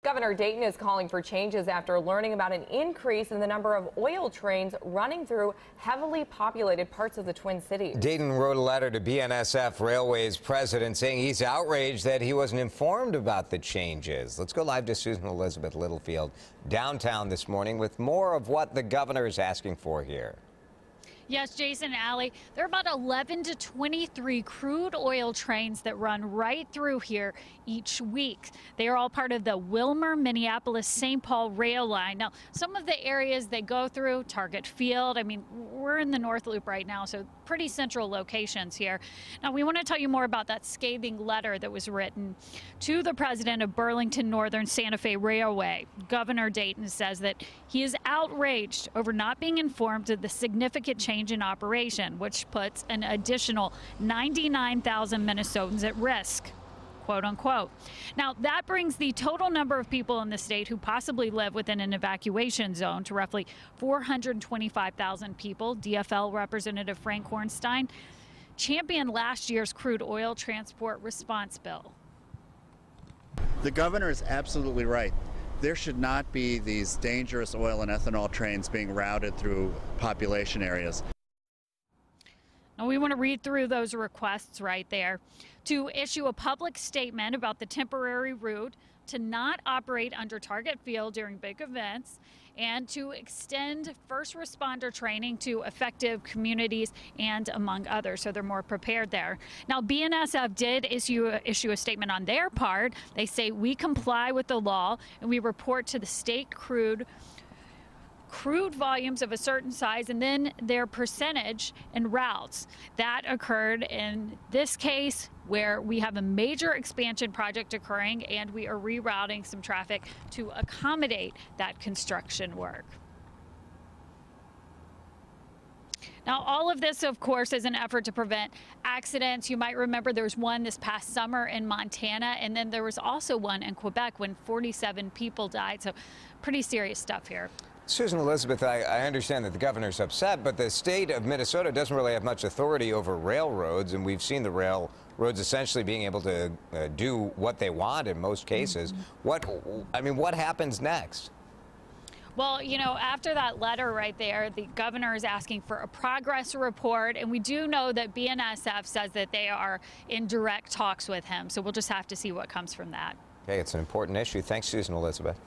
Governor Dayton is calling for changes after learning about an increase in the number of oil trains running through heavily populated parts of the Twin Cities. Dayton wrote a letter to BNSF Railway's president saying he's outraged that he wasn't informed about the changes. Let's go live to Susan Elizabeth Littlefield downtown this morning with more of what the governor is asking for here. Yes, Jason, Allie, there are about 11 to 23 crude oil trains that run right through here each week. They are all part of the Wilmer, Minneapolis, St. Paul rail line. Now, some of the areas they go through, Target Field, I mean, we're in the North Loop right now, so pretty central locations here. Now, we want to tell you more about that scathing letter that was written to the president of Burlington Northern Santa Fe Railway. Governor Dayton says that he is outraged over not being informed of the significant change in operation, which puts an additional 99,000 Minnesotans at risk, quote unquote. Now, that brings the total number of people in the state who possibly live within an evacuation zone to roughly 425,000 people. DFL Representative Frank Hornstein championed last year's crude oil transport response bill. The governor is absolutely right. There should not be these dangerous oil and ethanol trains being routed through population areas. Now, we want to read through those requests right there to issue a public statement about the temporary route, to not operate under Target Field during big events, and to extend first responder training to affected communities and among others, so they're more prepared there. Now, BNSF did issue a statement on their part. They say we comply with the law and we report to the state crude volumes of a certain size and then their percentage and routes. That occurred in this case where we have a major expansion project occurring and we are rerouting some traffic to accommodate that construction work. Now, all of this, of course, is an effort to prevent accidents. You might remember there was one this past summer in Montana, and then there was also one in Quebec when 47 people died. So pretty serious stuff here. Susan Elizabeth, I understand that the governor's upset, but the state of Minnesota doesn't really have much authority over railroads, and we've seen the railroads essentially being able to do what they want in most cases. What happens next? Well, you know, after that letter right there, the governor is asking for a progress report, and we do know that BNSF says that they are in direct talks with him, so we'll just have to see what comes from that. Okay, it's an important issue. Thanks, Susan Elizabeth.